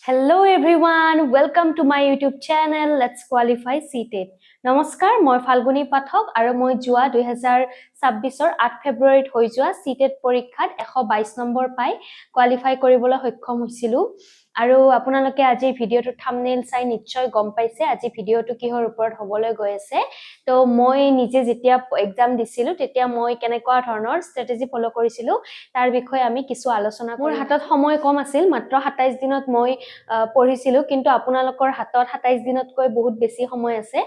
Hello everyone, welcome to my YouTube channel. Let's qualify CTET. নমস্কাৰ মই ফাল্গুনী পাঠক আৰু মই জুৱা 2026 ৰ 8 ফেব্ৰুৱাৰীত হৈ যোৱা CTET পৰীক্ষাত 122 নম্বৰ পাই কোৱালিফাই কৰিবলৈ সক্ষম হৈছিলো আৰু আপোনালোকে আজি ভিডিওটো থাম্বনেইল চাই নিশ্চয় গম পাইছে আজি ভিডিওটো কিহৰ ওপৰত হ'বলৈ গৈ আছে তো মই নিজে যেতিয়া এক্সাম দিছিলো তেতিয়া মই কেনেকুৱা ধৰণৰ ষ্ট্ৰেটেজি ফলো কৰিছিলো তাৰ বিষয়ে আমি কিছু আলোচনা মোৰ হাতত সময় কম আছিল মাত্ৰ 27 দিনত মই পঢ়িছিলো কিন্তু আপোনালোকৰ হাতত 27 দিনতকৈ বহুত বেছি সময় আছে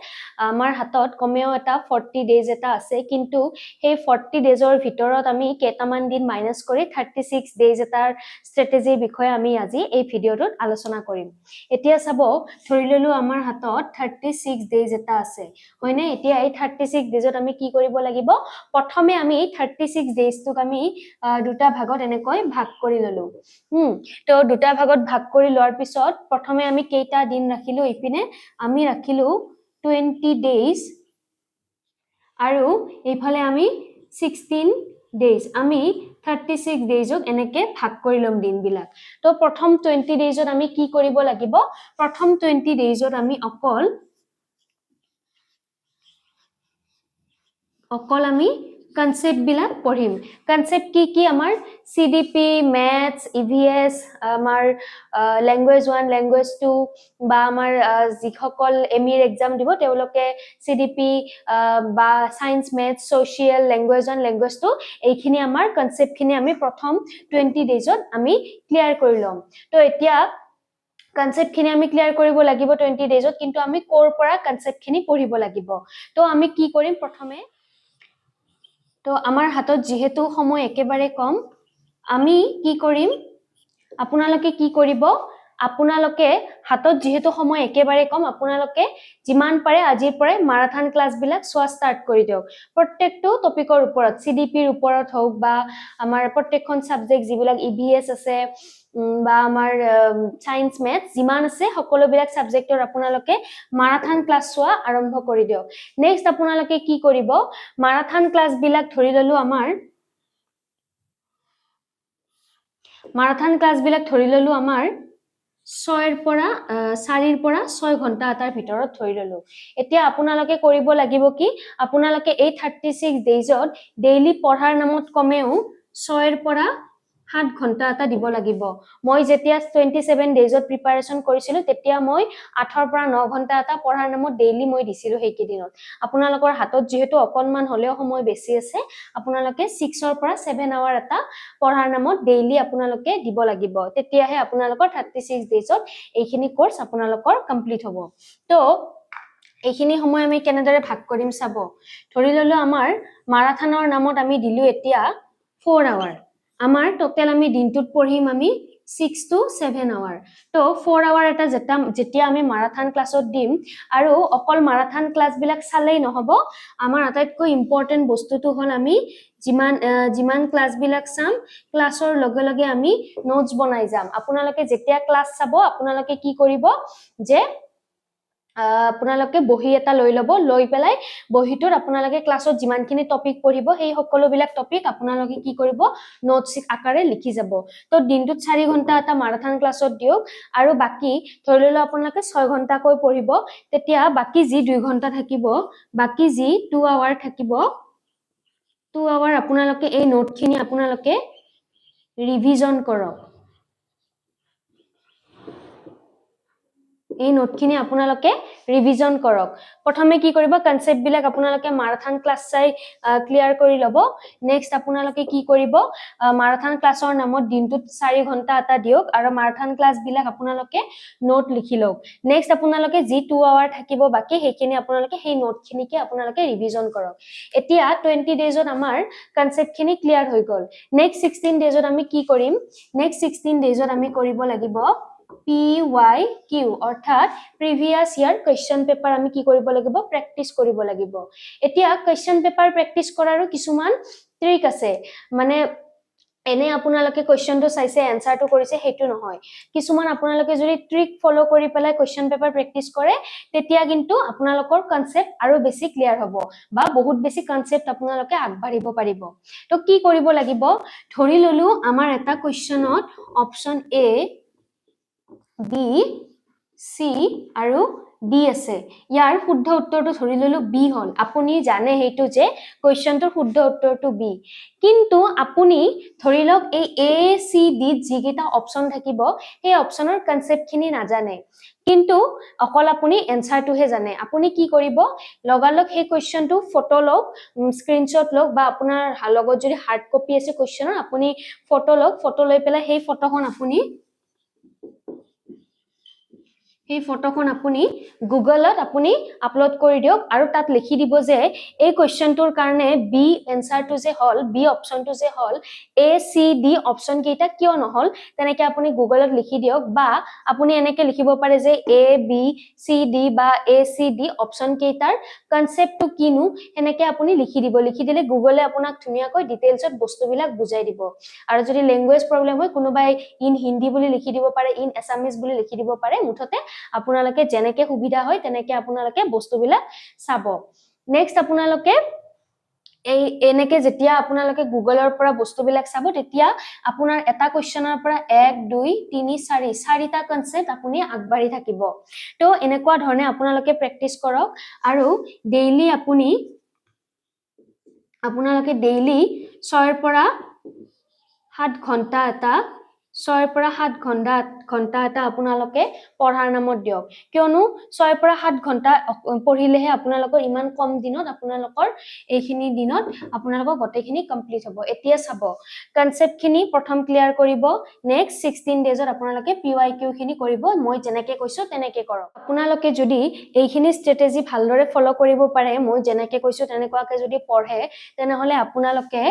আমাৰ হাতত কমেও এটা 40 ডেজ এটা আছে কিন্তু সেই 40 ডেজৰ ভিতৰত আমি কেইটামান দিন মাইনাস কৰি 36 ডেজ এটাৰ ষ্ট্ৰেটেজিৰ বিষয়ে আমি আজি এই ভিডিওটোত আলোচনা কৰিম এতিয়া চাব ধৰি ললো আমাৰ হাতত 36 ডেজ এটা আছে হয়নে এতিয়া এই 36 ডেজত আমি কি কৰিব লাগিব প্ৰথমে আমি 36 ডেজটোক আমি দুটা ভাগত এনেকৈ ভাগ কৰি ললো তো দুটা ভাগত ভাগ কৰি লোৱাৰ পিছত প্ৰথমে আমি কেইটা দিন ৰাখিলো ইপিনে আমি ৰাখিলো 20 days আৰু এইফালে আমি 16 days আমি 36 daysক এনেকে ভাগ কৰি লম দিনবিলাক তো প্ৰথম 20 daysত আমি কি কৰিব লাগিব প্ৰথম 20 daysত আমি অকল আমি কনসেপ্ট বিলাক পঢ়িম কনসেপ্ট কি আমাৰ সিডিপি ম্যাথছ ইভিএস আমাৰ ল্যাঙ্গুয়েজ 1 ল্যাঙ্গুয়েজ 2 বা আমাৰ যিসকল এমিৰ এক্সাম দিব তেওঁলোকে সিডিপি বা science maths social language 1 language 2 এইখিনি আমাৰ কনসেপ্ট খিনি আমি প্ৰথম 20 ডেজত আমি ক্লিয়াৰ কৰি লম তো এতিয়া কনসেপ্ট খিনি আমি ক্লিয়াৰ কৰিব লাগিব 20 ডেজত কিন্তু আমি কোৰ পৰা কনসেপ্ট খিনি পঢ়িব লাগিব তো আমি কি কৰিম প্ৰথমে তো আমাৰ হাতত যেহেতু সময় একেবাৰে কম আমি কি কৰিম আপোনালোকে কি কৰিব আপোনালোকে হাতত যেহেতু সময় একেবাৰে কম আপোনালোকে যিমান পাৰে আজিৰ পৰাই মাৰাথন ক্লাস বিলাক সোৱা স্টাৰ্ট কৰি দিওক প্ৰত্যেকটো টপিকৰ ওপৰত সিডিপিৰ ওপৰত হোক বা আমাৰ প্ৰত্যেকখন সাবজেক্ট যিবিলাক ইভিএস আছে বা আমাৰ সায়েন্স ম্যাথ যিমান আছে সকলোবিলাক সাবজেক্টৰ আপোনালোকে মাৰাথন ক্লাস সোৱা আৰম্ভ কৰি দিওক নেক্সট আপোনালোকে কি কৰিব মাৰাথন ক্লাস বিলাক ধৰি ললো আমাৰ মাৰাথন ক্লাস বিলাক ধৰি ললো আমাৰ 6 পৰা 4 পৰা 6 ঘন্টা এটাৰ ভিতৰত ধৰি ললো এতিয়া আপোনালোকে কৰিব লাগিব কি আপোনালোকে এই 36 ডেজত ডেইলি পঢ়াৰ নামত কমেও 6 পৰা 7 ঘন্টা এটা দিব লাগিব মই যেতিয়া 27 ডেজত প্ৰিপাৰেচন কৰিছিলো তেতিয়া মই 8 পৰা 9 ঘন্টা এটা পঢ়াৰ নামত ডেইলি মই দিছিলো সেই কেদিনত আপোনালোকৰ হাতত যেহেতু অকনমান হলেও সময় বেছি আছে আপোনালোকে 6 পৰা 7 আৱাৰ এটা পঢ়াৰ নামত ডেইলি আপোনালোকে দিব লাগিব তেতিয়াহে আপোনালোকৰ 36 ডেজত এইখিনি কোৰ্স আপোনালোকৰ কমপ্লিট হ'ব তো এইখিনি সময় আমি কেনেদৰে ভাগ কৰিম চাব ধৰি ললো আমাৰ মাৰাথনৰ নামত আমি দিলু এতিয়া 4 আৱাৰ আমাৰ টোটাল আমি দিনটোত পঢ়িম আমি 6 to 7 আৱাৰ তো 4 আৱাৰ এটা যেতিয়া আমি মাৰাথন ক্লাছত দিম আৰু অকল মাৰাথন ক্লাস বিলাক চালেই নহব আমাৰ আটাইতকৈ ইম্পৰ্টেন্ট বস্তুটো হল আমি যিমান ক্লাস বিলাক চাম ক্লাসৰ লগে লগে আমি নোটস বনাই যাম আপোনালোকে যেতিয়া ক্লাস চাব আপোনালোকে কি কৰিব যে আপোনালোকে বহি এটা লৈ লব লৈ পেলাই বহিটোৰ আপোনালোকে ক্লাছত যিমানখিনি টপিক পঢ়িব সেই সকলোবিলাক টপিক আপোনালোকে কি কৰিব নোটস আকাৰে লিখি যাব তো দিনটোত 4 ঘন্টা এটা মাৰাথন ক্লাছত দিওক আৰু বাকি ধৰি ললো আপোনালোকে 6 ঘন্টা কৈ পঢ়িব তেতিয়া বাকি যি 2 ঘন্টা থাকিব বাকি যি 2 আৱাৰ থাকিব 2 আৱাৰ আপোনালোকে এই নোটখিনি আপোনালোকে ৰিভিজন কৰক এই নোটখিনি আপোনালোকে ৰিভিজন কৰক প্ৰথমে কি কৰিব কনসেপ্ট বিলাক আপোনালোকে মাৰাথন ক্লাস চাই ক্লিয়াৰ কৰি লব নেক্সট আপোনালোকে কি কৰিব মাৰাথন ক্লাসৰ নামত দিনটোত 4 ঘন্টা এটা দিওক আৰু মাৰাথন ক্লাস বিলাক আপোনালোকে নোট লিখি লওক নেক্সট আপোনালোকে যি 2 আৱাৰ থাকিব বাকি হেখিনি আপোনালোকে সেই নোটখিনিকে আপোনালোকে ৰিভিজন কৰক এতিয়া 20 ডেজত আমাৰ কনসেপ্ট খিনি ক্লিয়াৰ হৈ গল নেক্সট 16 ডেজত আমি কি কৰিম নেক্সট 16 ডেজত আমি কৰিব লাগিব PYQ অৰ্থাৎ প্ৰিভিয়াস ইয়াৰ কোৱেশ্চন পেপাৰ আমি কি কৰিব লাগিব প্ৰেক্টিস কৰিব লাগিব এতিয়া কোৱেশ্চন পেপাৰ প্ৰেক্টিস কৰাৰো কিছুমান ট্ৰিক আছে মানে এনে আপোনালোকে কোৱেশ্চনটো চাইছে এনসাৰটো কৰিছে হেতু নহয় কিছুমান আপোনালোকে যদি ট্ৰিক ফলো কৰি পেলাই কোৱেশ্চন পেপাৰ প্ৰেক্টিস কৰে তেতিয়া কিন্তু আপোনালোকৰ কনসেপ্ট আৰু বেছি ক্লিয়াৰ হ'ব বা বহুত বেছি কনসেপ্ট আপোনালোকে আগবাঢ়িব পাৰিব তো কি কৰিব লাগিব ধৰি ললো আমাৰ এটা কোৱেশ্চনত অপচন এ B, C আৰু D আছে ইয়াৰ শুদ্ধ উত্তৰটো ধৰি ললো B হল আপুনি জানে হেতু যে কোৱেশ্চনটোৰ শুদ্ধ উত্তৰটো B কিন্তু আপুনি ধৰি লওক এই A C D যিকেইটা অপচন থাকিব সেই অপচনৰ কনসেপ্টখিনি নাজানে কিন্তু অকল আপুনি এনসাৰটোহে জানে আপুনি কি কৰিব লগালগ সেই কোৱেশ্চনটো ফটো লওক স্ক্ৰিনশ্বট লওক বা আপোনাৰ লগত যদি হাৰ্ড কপি আছে কোৱেশ্চনৰ আপুনি ফটো লওক ফটো লৈ পেলাই সেই ফটোখন আপুনি এই ফটোখন আপুনি গুগলত আপুনি আপলোড কৰি দিওক আৰু তাত লিখি দিব যে এই কোৱেশ্চনটোৰ কাৰণে বি এনসাৰটো যে হল বি অপচনটো যে হল এ সি ডি অপচন কেইটা কিয় নহল তেনেকে আপুনি গুগলত লিখি দিওক বা আপুনি এনেকে লিখিব পাৰে যে এ বি সি ডি বা এ সি ডি অপচন কেইটাৰ কনসেপ্টটো কিনো এনেকে আপুনি লিখি দিব লিখি দিলে গুগলে আপোনাক ধুনিয়াকৈ ডিটেইলছত বস্তুবিলাক বুজাই দিব আৰু যদি ল্যাঙ্গুৱেজ প্ৰবলেম হয় কোনোবাই ইন হিন্দী বুলি লিখি দিব পাৰে ইন আছামিজ বুলি লিখি দিব পাৰে মুঠতে আপোনালোকে যেনেকে সুবিধা হয় তেনেকে আপোনালোকে বস্তুবিলাক চাব নেক্সট আপোনালোকে এই এনেকে যেতিয়া আপোনালোকে গুগলৰ পৰা বস্তুবিলাক চাব তেতিয়া আপোনাৰ এটা কোৱেশ্চনৰ পৰা 1 2 3 4 চাৰিটা কনসেপ্ট আপুনি আগবাঢ়ি থাকিব তো এনেকুৱা ধৰণে আপোনালোকে প্ৰেক্টিস কৰক আৰু ডেইলি আপোনালোকে ডেইলি 6 পৰা 7 ঘন্টা এটা 6 পৰা 7 ঘন্টা এটা আপোনালোকে পঢ়াৰ নামত দিয়ক কিয়নো 6 পৰা 7 ঘন্টা পঢ়িলেহে আপোনালোকৰ ইমান কম দিনত আপোনালোকৰ এইখিনি দিনত আপোনালোকৰ গটেখিনি কমপ্লিট হ'ব এতিয়া চাব কনসেপ্টখিনি প্ৰথম ক্লিয়াৰ কৰিব নেক্সট 16 ডেজত আপোনালোকে PYQ খিনি কৰিব মই যেনেকে কৈছো তেনেকে কৰক আপোনালোকে যদি এইখিনি ষ্ট্ৰেটেজি ভালদৰে ফলো কৰিব পাৰে মই যেনেকে কৈছো তেনেকুৱাকে যদি পঢ়ে তেনেহলে আপোনালোকে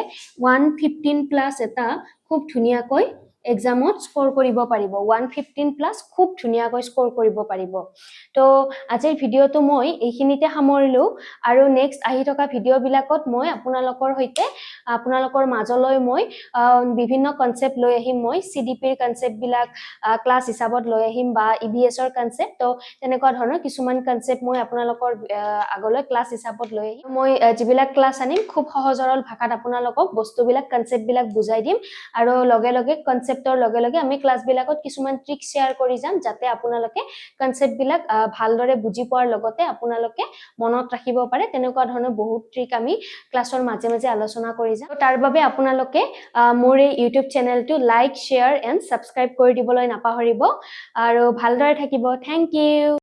115 প্লাস এটা খুব ধুনিয়াকৈ এক্সামত স্কোৰ কৰিব পাৰিব 115 প্লাস খুব ধুনিয়াকৈ স্কোৰ কৰিব পাৰিব তো আজিৰ ভিডিওটো মই এইখিনিতে সামৰিলো আৰু নেক্সট আহি থকা ভিডিও বিলাকত মই আপোনালোকৰ হৈতে আপোনালোকৰ মাজলৈ মই বিভিন্ন কনসেপ্ট লৈ আহিম মই CDP ৰ কনসেপ্ট বিলাক ক্লাস হিচাপত লৈ আহিম বা EBS ৰ কনসেপ্ট তো তেনেকুৱা ধৰণৰ কিছুমান কনসেপ্ট মই আপোনালোকৰ আগলৈ ক্লাস হিচাপত লৈ আহিম মই যিবিলাক ক্লাস আনিম খুব সহজ সৰল ভাষাত আপোনালোকক বস্তুবিলাক কনসেপ্ট বিলাক বুজাই দিম আৰু লগে লগে কনসেপ্টৰ লগে লগে আমি ক্লাস বিলাকত কিছুমান ট্ৰিক শেয়াৰ কৰি যাম যাতে আপোনালোকে কনসেপ্ট বিলাক ভালদৰে বুজি পোৱাৰ লগতে আপোনালোকে মনত ৰাখিব পাৰে তেনেকুৱা ধৰণৰ বহুত ট্ৰিক আমি ক্লাসৰ মাজে মাজে আলোচনা কৰি যাম তাৰ বাবে আপোনালোকে মোৰ এই ইউটিউব চেনেলটো লাইক শেয়াৰ এণ্ড সাবস্ক্ৰাইব কৰি দিবলৈ নাপাহৰিব আৰু ভালদৰে থাকিব থ্যাংক ইউ